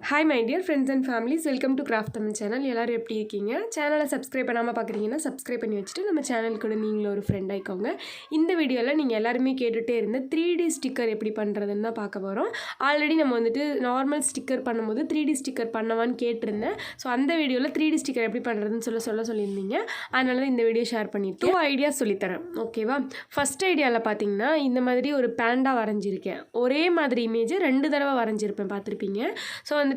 Hi my dear friends and families, welcome to Craft Tamil channel. எல்லாரும் எப்படி இருக்கீங்க? சேனலை சப்ஸ்கிரைப் பண்ணாமல் பார்க்குறீங்கன்னா சப்ஸ்கிரைப் பண்ணி வச்சுட்டு நம்ம சேனல் கூட நீங்களும் ஒரு ஃப்ரெண்ட் ஆயிக்கோங்க. இந்த வீடியோவில் நீங்கள் எல்லாருமே கேட்டுகிட்டே இருந்த 3D ஸ்டிக்கர் எப்படி பண்ணுறதுன்னு தான் பார்க்க போகிறோம். ஆல்ரெடி நம்ம வந்துட்டு நார்மல் ஸ்டிக்கர் பண்ணும்போது 3D ஸ்டிக்கர் பண்ணவான்னு கேட்டிருந்தேன். ஸோ அந்த வீடியோவில் 3D ஸ்டிக்கர் எப்படி பண்ணுறதுன்னு சொல்லியிருந்தீங்க. அதனால தான் இந்த வீடியோ ஷேர் பண்ணியிருக்கேன். 2 ஐடியாஸ் சொல்லித்தரேன், ஓகேவா? ஃபஸ்ட் ஐடியாவில் பார்த்தீங்கன்னா இந்த மாதிரி ஒரு பேண்டா வரைஞ்சிருக்கேன். ஒரே மாதிரி இமேஜை 2 தடவை வரைஞ்சிருப்பேன், பார்த்துருப்பீங்க. ஸோ வந்துட்டு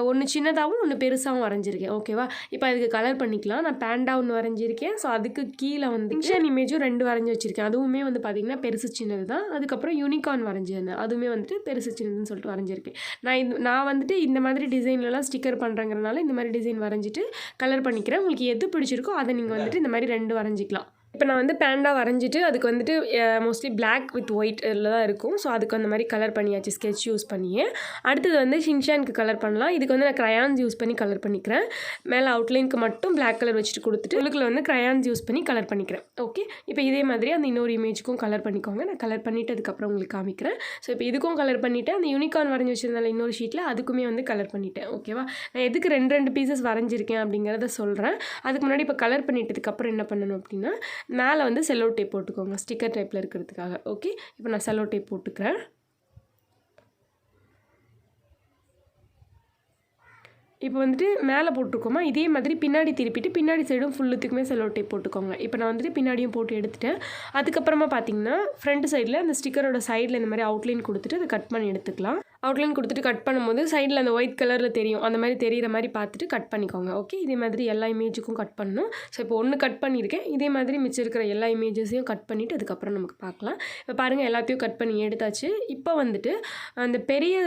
ஒன்று சின்னதாகவும் ஒன்று பெருசாகவும் வரைஞ்சிருக்கேன், ஓகேவா? இப்போ அதுக்கு கலர் பண்ணிக்கலாம். நான் பேண்டா ஒன்று வரைஞ்சிருக்கேன். ஸோ அதுக்கு கீழே வந்து இன்ஷன் இமேஜும் 2 வரைஞ்சி வச்சுருக்கேன். அதுவுமே வந்து பார்த்திங்கன்னா பெருசு சின்னது தான். அதுக்கப்புறம் யூனிகார்ன் வரைஞ்சிருந்தேன். அதுவுமே வந்துட்டு பெருசு சின்னதுன்னு சொல்லிட்டு வரைஞ்சிருக்கேன். நான் வந்துட்டு இந்த மாதிரி டிசைன்லலாம் ஸ்டிக்கர் பண்ணுறங்கிறனால இந்த மாதிரி டிசைன் வரைஞ்சிட்டு கலர் பண்ணிக்கிறேன். உங்களுக்கு எது பிடிச்சிருக்கோ அதை நீங்கள் வந்துட்டு இந்த மாதிரி 2 வரைஞ்சிக்கலாம். இப்போ நான் வந்து பேண்டா வரைஞ்சிட்டு அதுக்கு வந்துட்டு மோஸ்ட்லி பிளாக் வித் ஒயிட் இதில் தான் இருக்கும். ஸோ அதுக்கு அந்த மாதிரி கலர் பண்ணியாச்சு, ஸ்கெட்ச் யூஸ் பண்ணியே. அடுத்தது வந்து ஷின்ஷானுக்கு கலர் பண்ணலாம். இதுக்கு வந்து நான் க்ரையான்ஸ் யூஸ் பண்ணி கலர் பண்ணிக்கிறேன். மேலே அவுட்லைனுக்கு மட்டும் பிளாக் கலர் வச்சுட்டு கொடுத்துட்டு உள்ளுக்குள்ள வந்து க்ரையான்ஸ் யூஸ் பண்ணி கலர் பண்ணிக்கிறேன். ஓகே, இப்போ இதே மாதிரி அந்த இன்னொரு இமேஜுக்கும் கலர் பண்ணிக்கோங்க. நான் கலர் பண்ணிவிட்டு அதுக்கப்புறம் உங்களுக்கு காமிக்கிறேன். ஸோ இப்போ இதுக்கும் கலர் பண்ணிவிட்டேன். அந்த யூனிகார்ன் வரைஞ்சி வச்சிருந்தால இன்னொரு ஷீட்டில் அதுக்குமே வந்து கலர் பண்ணிவிட்டேன், ஓகேவா? நான் எதுக்கு 2 பீசஸ் வரைஞ்சிருக்கேன் அப்படிங்கிறத சொல்கிறேன். அதுக்கு முன்னாடி இப்போ கலர் பண்ணிட்டதுக்கப்புறம் என்ன பண்ணணும் அப்படின்னா, மேலே வந்து செல்லோ டேப் போட்டுக்கோங்க, ஸ்டிக்கர் டைப்பில் இருக்கிறதுக்காக. ஓகே, இப்போ நான் செல்லோ டேப் போட்டுக்கிறேன். இப்போ வந்துட்டு மேலே போட்டுக்கோமா, இதே மாதிரி பின்னாடி திருப்பிட்டு பின்னாடி சைடும் ஃபுல்லுத்துக்குமே செல்லோ டேப் போட்டுக்கோங்க. இப்போ நான் வந்துட்டு பின்னாடியும் போட்டு எடுத்துட்டேன். அதுக்கப்புறமா பார்த்தீங்கன்னா ஃப்ரண்ட் சைடில் அந்த ஸ்டிக்கரோட சைடில் இந்த மாதிரி அவுட்லைன் கொடுத்துட்டு அதை கட் பண்ணி எடுத்துக்கலாம். அவுட்லைன் கொடுத்துட்டு கட் பண்ணும்போது சைடில் அந்த ஒயிட் கலரில் தெரியும், அந்த மாதிரி தெரிகிற மாதிரி பார்த்துட்டு கட் பண்ணிக்கோங்க. ஓகே, இதே மாதிரி எல்லா இமேஜுக்கும் கட் பண்ணணும். ஸோ இப்போ ஒன்று கட் பண்ணியிருக்கேன். இதே மாதிரி மிச்சம் இருக்கிற எல்லா இமேஜஸையும் கட் பண்ணிவிட்டு அதுக்கப்புறம் நமக்கு பார்க்கலாம். இப்போ பாருங்கள், எல்லாத்தையும் கட் பண்ணி எடுத்தாச்சு. இப்போ வந்துட்டு அந்த பெரிய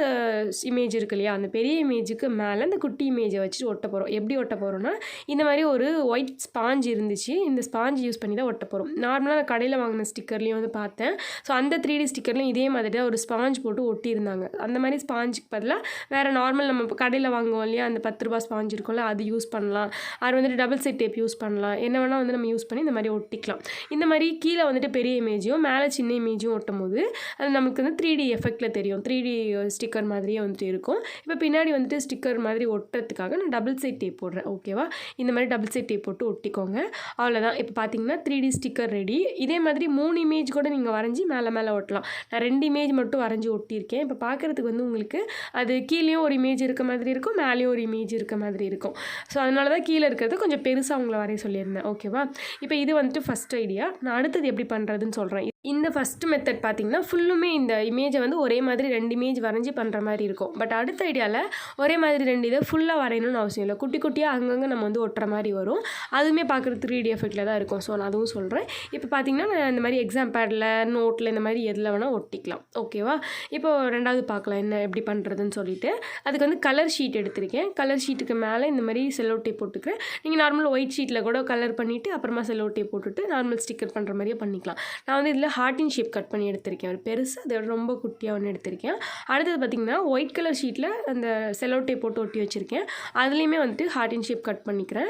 இமேஜ் இருக்கு இல்லையா, அந்த பெரிய இமேஜுக்கு மேலே அந்த குட்டி இமேஜை வச்சுட்டு ஒட்ட போகிறோம். எப்படி ஒட்ட போகிறோன்னா, இந்த மாதிரி ஒரு ஒயிட் ஸ்பாஞ்ச் இருந்துச்சு. இந்த ஸ்பாஞ்ச் யூஸ் பண்ணி தான் ஒட்ட போகிறோம். நார்மலாக நான் கடையில் வாங்கின ஸ்டிக்கர்லேயும் வந்து பார்த்தேன். ஸோ அந்த 3D ஸ்டிக்கர்லையும் இதே மாதிரி தான் ஒரு ஸ்பாஞ்ச் போட்டு ஒட்டியிருந்தாங்க. அந்த மாதிரி ஸ்பாஞ்சுக்கு பதிலாக வேறு நார்மல் நம்ம கடையில் வாங்குவோம் இல்லையா, அந்த 10 ரூபா ஸ்பாஞ்ச் இருக்கும்ல, அது யூஸ் பண்ணலாம். அது வந்துட்டு டபுள் சைட் டேப் யூஸ் பண்ணலாம். என்ன வேணால் வந்து நம்ம யூஸ் பண்ணி இந்த மாதிரி ஒட்டிக்கலாம். இந்த மாதிரி கீழே வந்துட்டு பெரிய இமேஜும் மேலே சின்ன இமேஜும் ஒட்டும் போது அது நமக்கு வந்து 3D எஃபெக்டில் தெரியும். 3D ஸ்டிக்கர் மாதிரியே வந்துட்டு இருக்கும். இப்போ பின்னாடி வந்துட்டு ஸ்டிக்கர் மாதிரி ஒட்டுறதுக்காக நான் டபுள் சைட் டேப் போடுறேன், ஓகேவா? இந்த மாதிரி டபுள் சைட் டேப் போட்டு ஒட்டிக்கோங்க. அவ்வளோதான். இப்போ பார்த்தீங்கன்னா 3D ஸ்டிக்கர் ரெடி. இதே மாதிரி 3 இமேஜ் கூட நீங்கள் வரைஞ்சி மேலே ஒட்டலாம். நான் 2 இமேஜ் மட்டும் வரைஞ்சி ஒட்டியிருக்கேன். இப்போ பார்க்குறதுக்கு வந்து உங்களுக்கு அது கீழேயும் ஒரு இமேஜ் இருக்க மாதிரி இருக்கும், மேலேயும் ஒரு இமேஜ் இருக்க மாதிரி இருக்கும். ஸோ அதனால தான் கீழே இருக்கிறது கொஞ்சம் பெருசாக உங்களை வரைய சொல்லியிருந்தேன், ஓகேவா? இப்போ இது வந்துட்டு ஃபஸ்ட் ஐடியா. நான் அடுத்தது எப்படி பண்ணுறதுன்னு சொல்கிறேன். இந்த ஃபஸ்ட் மெத்தட் பார்த்திங்கன்னா ஃபுல்லுமே இந்த இமேஜை வந்து ஒரே மாதிரி 2 இமேஜ் வரைஞ்சி பண்ணுற மாதிரி இருக்கும். பட் அடுத்த ஐடியாவில் ஒரே மாதிரி 2 இதை ஃபுல்லாக வரையணும்னு அவசியம் இல்லை. குட்டி குட்டியாக அங்கங்கே நம்ம வந்து ஒட்டுற மாதிரி வரும். அதுவுமே பார்க்குறது 3D எஃபெக்டில் தான் இருக்கும். ஸோ நான் அதுவும் சொல்கிறேன். இப்போ பார்த்திங்கன்னா நான் இந்த மாதிரி எக்ஸாம் பேடில், நோட்டில் இந்த மாதிரி எதில் வேணால் ஒட்டிக்கலாம், ஓகேவா? இப்போ 2வது பார்க்கலாம் என்ன எப்படி பண்ணுறதுன்னு சொல்லிட்டு. அதுக்கு வந்து கலர் ஷீட் எடுத்திருக்கேன். கலர் ஷீட்டுக்கு மேலே இந்த மாதிரி செல்லோ டேப் போட்டுக்கிறேன். நீங்கள் நார்மல் ஒயிட் ஷீட்டில் கூட கலர் பண்ணிவிட்டு அப்புறமா செல்லோ டேப் போட்டுட்டு நார்மல் ஸ்டிக்கர் பண்ணுற மாதிரியே பண்ணிக்கலாம். நான் வந்து இதில் ஹார்ட்டின் ஷேப் கட் பண்ணி எடுத்திருக்கேன். ஒரு பெருசு, அதோட ரொம்ப குட்டியாக ஒன்று எடுத்திருக்கேன். அடுத்தது பார்த்திங்கன்னா ஒயிட் கலர் ஷீட்டில் அந்த செல்லோ டேப் போட்டு ஒட்டி வச்சுருக்கேன். அதுலேயுமே வந்துட்டு ஹார்ட்டின் ஷேப் கட் பண்ணிக்கிறேன்.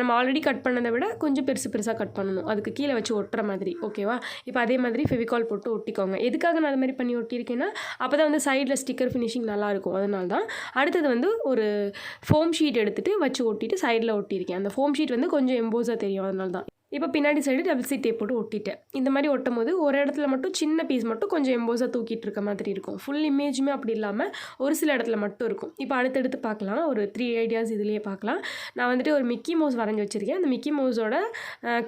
நம்ம ஆல்ரெடி கட் பண்ணதை விட கொஞ்சம் பெருசாக கட் பண்ணணும், அதுக்கு கீழே வச்சு ஒட்டுற மாதிரி, ஓகேவா? இப்போ அதே மாதிரி ஃபெவிகால் போட்டு ஒட்டிக்கோங்க. எதுக்காக நான் அது மாதிரி பண்ணி ஒட்டியிருக்கேன்னா, அப்போ தான் வந்து சைடில் ஸ்டிக்கர் ஃபினிஷிங் நல்லாயிருக்கும், அதனால தான். அடுத்தது வந்து ஒரு ஃபோம் ஷீட் எடுத்துகிட்டு வச்சு ஒட்டிட்டு சைடில் ஒட்டியிருக்கேன். அந்த ஃபோம் ஷீட் வந்து கொஞ்சம் எம்போஸாக தெரியும், அதனால தான். இப்போ பின்னாடி சைடு டபுள் சைட் டேப் போட்டு ஒட்டிட்டேன். இந்த மாதிரி ஒட்டும் போது ஒரு இடத்துல மட்டும் சின்ன பீஸ் மட்டும் கொஞ்சம் எம்போஸாக தூக்கிட்டு இருக்க மாதிரி இருக்கும். ஃபுல் இமேஜுமே அப்படி இல்லாமல் ஒரு சில இடத்துல மட்டும் இருக்கும். இப்போ அடுத்தடுத்து பார்க்கலாம். ஒரு 3 ஐடியாஸ் இதுலேயே பார்க்கலாம். நான் வந்துட்டு ஒரு மிக்கி மவுஸ் வரைஞ்சி வச்சுருக்கேன். அந்த மிக்கி மவுஸோட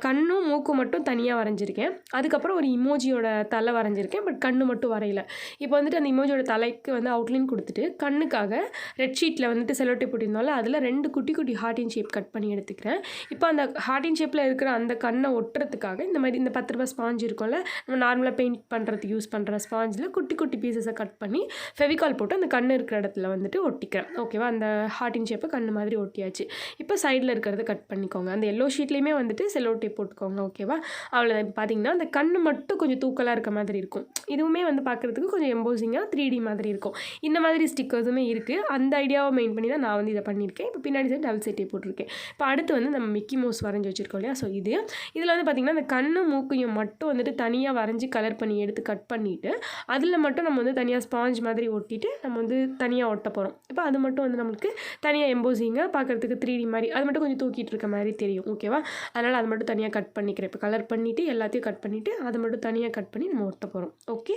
கண்ணும் மூக்கும் மட்டும் தனியாக வரைஞ்சிருக்கேன். அதுக்கப்புறம் ஒரு இமோஜியோட தலை வரைஞ்சிருக்கேன். பட் கண்ணு மட்டும் வரையலை. இப்போ வந்துட்டு அந்த இமோஜியோட தலைக்கு வந்து அவுட்லைன் கொடுத்துட்டு கண்ணுக்காக ரெட் ஷீட்டில் வந்துட்டு செல்லோ டேப் போட்டிருந்தாலும் அதில் 2 குட்டி குட்டி ஹார்ட்டின் ஷேப் கட் பண்ணி எடுத்துக்கிறேன். இப்போ அந்த ஹார்ட்டின் ஷேப்பில் இருக்கிற அந்த கண்ணை ஒட்டுறதுக்காக இந்த மாதிரி இந்த 10 ரூபா ஸ்பாஞ்ச் இருக்கும்ல, நம்ம நார்மலாக பெயிண்ட் பண்ணுறதுக்கு யூஸ் பண்ணுற ஸ்பாஞ்சில் குட்டி குட்டி பீசஸை கட் பண்ணி ஃபெவிகால் போட்டு அந்த கண்ணு இருக்கிற இடத்துல வந்துட்டு ஒட்டிக்கிறேன், ஓகேவா? அந்த ஹார்ட்டின் ஷேப்பை கண்ணு மாதிரி ஒட்டியாச்சு. இப்போ சைடில் இருக்கிறத கட் பண்ணிக்கோங்க. அந்த எல்லோ ஷீட்லேயுமே வந்துட்டு செல்லோ டேப் போட்டுக்கோங்க, ஓகேவா? அவ்வளோதான். இப்போ பார்த்தீங்கன்னா அந்த கண்ணு மட்டும் கொஞ்சம் தூக்கலாக இருக்க மாதிரி இருக்கும். இதுவுமே வந்து பார்க்குறதுக்கு கொஞ்சம் எம்போசிங்காக 3D மாதிரி இருக்கும். இந்த மாதிரி ஸ்டிக்கர்ஸுமே இருக்குது. அந்த ஐடியாவை மெயின் பண்ணி தான் நான் வந்து இதை பண்ணியிருக்கேன். இப்போ பின்னாடி சைடு டபுள் சைட் டேப் போட்டிருக்கேன். இப்போ அடுத்து வந்து நம்ம மிக்கி மவுஸ் வரைஞ்சி வச்சுருக்கோம் இல்லையா, ஸோ இது இதில் வந்து பார்த்திங்கன்னா அந்த கண்ணு மூக்கையும் மட்டும் வந்துட்டு தனியாக வரைஞ்சி கலர் பண்ணி எடுத்து கட் பண்ணிவிட்டு அதில் மட்டும் நம்ம வந்து தனியாக ஸ்பாஞ்ச் மாதிரி ஒட்டிட்டு நம்ம வந்து தனியாக ஒட்ட போகிறோம். இப்போ அது மட்டும் வந்து நம்மளுக்கு தனியாக எம்போசிங்காக பார்க்குறதுக்கு 3D மாதிரி அது மட்டும் கொஞ்சம் தூக்கிட்டு இருக்க மாதிரி தெரியும். ஓகேவா? அதனால் அது மட்டும் தனியாக கட் பண்ணிக்கிறேன். இப்போ கலர் பண்ணிவிட்டு எல்லாத்தையும் கட் பண்ணிவிட்டு அதை மட்டும் தனியாக கட் பண்ணி நம்ம ஒட்ட போகிறோம். ஓகே,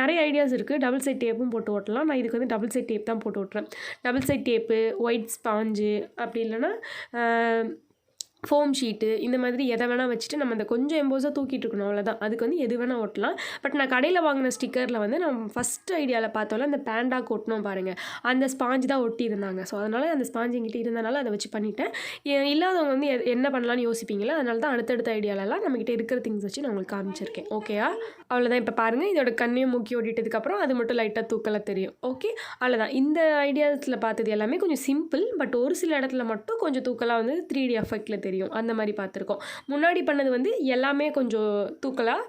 நிறைய ஐடியாஸ் இருக்குது. டபுள் சைட் டேப்பும் போட்டு ஓட்டலாம். நான் இதுக்கு வந்து டபுள் சைட் டேப் தான் போட்டு ஓட்டுறேன். Double side tape, white sponge, அப்படி இல்லைன்னா ஃபோம் ஷீட்டு, இந்த மாதிரி எதை வேணால் வச்சுட்டு நம்ம அந்த கொஞ்சம் எம்போஸாக தூக்கிட்டு இருக்கணும். அவ்வளோதான். அதுக்கு வந்து எது வேணால் ஒட்டலாம். பட் நான் கடையில் வாங்கின ஸ்டிக்கரில் வந்து நம்ம ஃபஸ்ட்டு ஐடியாவில் பார்த்தோம்ல அந்த பேண்டாக்கு ஒட்டணும் பாருங்கள், அந்த ஸ்பாஞ்சு தான் ஒட்டியிருந்தாங்க. ஸோ அதனால் அந்த ஸ்பாஞ்சு எங்கிட்ட இருந்தனால அதை வச்சு பண்ணிட்டேன். இல்லாதவங்க வந்து என்ன பண்ணலான்னு யோசிப்பீங்களா, அதனால தான் அடுத்தடுத்த ஐடியாலலாம் நம்மக்கிட்ட இருக்கிற திங்ஸ் வச்சு நான் உங்களுக்கு காமிச்சிருக்கேன். ஓகேயா? அவ்வளோதான். இப்போ பாருங்கள், இதோட கண்ணையும் மூக்கி ஓட்டிட்டதுக்கப்புறம் அது மட்டும் லைட்டாக தூக்கலாக தெரியும். ஓகே, அவ்வளோதான். இந்த ஐடியாஸில் பார்த்தது எல்லாமே கொஞ்சம் சிம்பிள். பட் ஒரு சில இடத்துல மட்டும் கொஞ்சம் தூக்கலாக வந்து 3D எஃபெக்டில் தெரியும். அந்த மாதிரி பார்த்துருக்கோம். முன்னாடி பண்ணது வந்து எல்லாமே கொஞ்சம் தூக்கலாக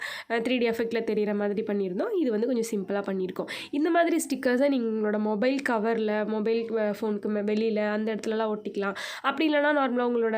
3D எஃபெக்டில் தெரிகிற மாதிரி பண்ணியிருந்தோம். இது வந்து கொஞ்சம் சிம்பிளாக பண்ணியிருக்கோம். இந்த மாதிரி ஸ்டிக்கர்ஸை நீங்கள் உங்களோட மொபைல் கவரில், மொபைல் ஃபோனுக்கு வெளியில் அந்த இடத்துலலாம் ஒட்டிக்கலாம். அப்படி இல்லைனா நார்மலாக உங்களோட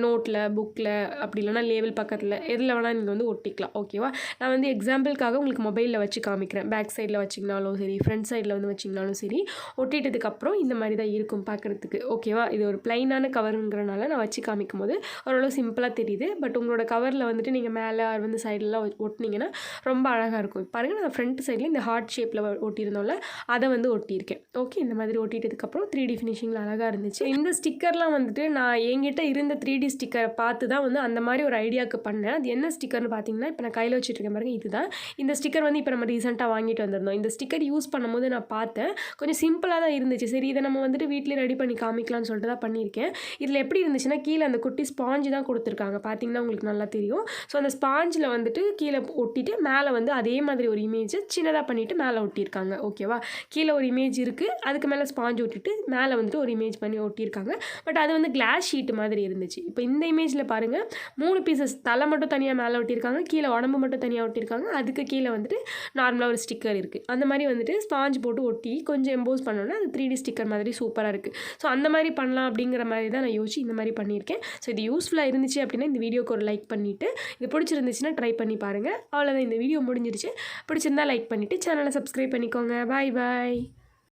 நோட்டில், புக்கில், அப்படி இல்லைனா லேபிள் பக்கத்தில் எதில் வேணால் நீங்கள் வந்து ஒட்டிக்கலாம். ஓகேவா? நான் வந்து எக்ஸாம்பிளுக்காக உங்களுக்கு மொபைலில் வச்சு காமிக்கிறேன். பேக் சைடில் வச்சிங்கனாலும் சரி, ஃப்ரண்ட் சைடில் வந்து வச்சிங்கனாலும் சரி, ஒட்டிட்டதுக்கப்புறம் இந்த மாதிரி தான் இருக்கும் பார்க்குறதுக்கு. ஓகேவா? இது ஒரு ப்ளைனான கவருங்கிறனால நான் வச்சு காமிக்கும் போது ஓரளவு சிம்பிளாக தெரியுது. பட் உங்களோட கவரில் வந்துட்டு நீங்கள் மேலே வந்து சைடெலாம் ஒட்டினீங்கன்னா ரொம்ப அழகாக இருக்கும். பாருங்கள், நான் ஃப்ரண்ட் சைடில் இந்த ஹார்ட் ஷேப்பில் ஒட்டியிருந்தோம்ல, அதை வந்து ஒட்டியிருக்கேன். ஓகே, இந்த மாதிரி ஒட்டிட்டதுக்கப்புறம் 3D ஃபினிஷிங்கில் அழகாக இருந்துச்சு. இந்த ஸ்டிக்கர்லாம் வந்துட்டு நான் என்கிட்ட இருந்த 3D ஸ்டிக்கரை பார்த்து தான் வந்து அந்த மாதிரி ஒரு ஐடியாவுக்கு பண்ணேன். அது என்ன ஸ்டிக்கர்னு பார்த்தீங்கன்னா, இப்போ நான் கையில் வச்சுட்ருக்கேன் பாருங்கள், இதுதான். இந்த ஸ்டிக்கர் வந்து இப்போ நம்ம ரீசெண்டாக வாங்கிட்டு வந்திருந்தோம். இந்த ஸ்டிக்கர் யூஸ் பண்ணும்போது நான் பார்த்தேன், கொஞ்சம் சிம்பிளாக தான் இருந்துச்சு. சரி, இதை நம்ம வந்துட்டு வீட்டிலே ரெடி பண்ணி காமிக்கலாம்னு சொல்லிட்டு தான் பண்ணியிருக்கேன். இதில் எப்படி இருந்துச்சுன்னா, கீழே அந்த குட்டி ஸ்பாஞ்சு தான் கொடுத்துருக்காங்க. பார்த்தீங்கன்னா உங்களுக்கு நல்லா தெரியும். ஸோ அந்த ஸ்பாஞ்சில் வந்துட்டு கீழே ஒட்டிட்டு மேலே வந்து அதே மாதிரி ஒரு இமேஜ் சின்னதாக பண்ணிவிட்டு மேலே ஒட்டியிருக்காங்க. ஓகேவா? கீழே ஒரு இமேஜ் இருக்குது, அதுக்கு மேலே ஸ்பாஞ்ச் ஒட்டிட்டு மேலே வந்துட்டு ஒரு இமேஜ் பண்ணி ஒட்டியிருக்காங்க. பட் அது வந்து கிளாஸ் ஷீட் மாதிரி இருந்துச்சு. இப்போ இந்த இமேஜில் பாருங்கள், 3 பீசஸ் தலை மட்டும் தனியாக மேலே ஒட்டியிருக்காங்க, கீழே உடம்பு மட்டும் தனியாக ஒட்டியிருக்காங்க, அதுக்கு கீழே வந்துட்டு நார்மலாக ஒரு ஸ்டிக்கர் இருக்குது. அந்த மாதிரி வந்துட்டு ஸ்பாஞ்ச் போட்டு ஒட்டி கொஞ்சம் எம்போஸ் பண்ணோன்னா அது 3D ஸ்டிக்கர் மாதிரி சூப்பராக இருக்குது. ஸோ அந்த மாதிரி பண்ணலாம் அப்படிங்கிற மாதிரி தான் நான் யோசிச்சு இந்த மாதிரி பண்ணியிருக்கேன். ஸோ இது யூஸ்ஃபுல்லாக இருந்துச்சு அப்படின்னா இந்த வீடியோக்கு ஒரு லைக் பண்ணிவிட்டு, இது பிடிச்சிருந்துச்சுன்னா ட்ரை பண்ணி பாருங்கள். அவ்வளோதான், இந்த வீடியோ முடிஞ்சிருச்சு. பிடிச்சிருந்தா லைக் பண்ணிவிட்டு சேனலை சப்ஸ்கிரைப் பண்ணிக்கோங்க. பாய் பாய்.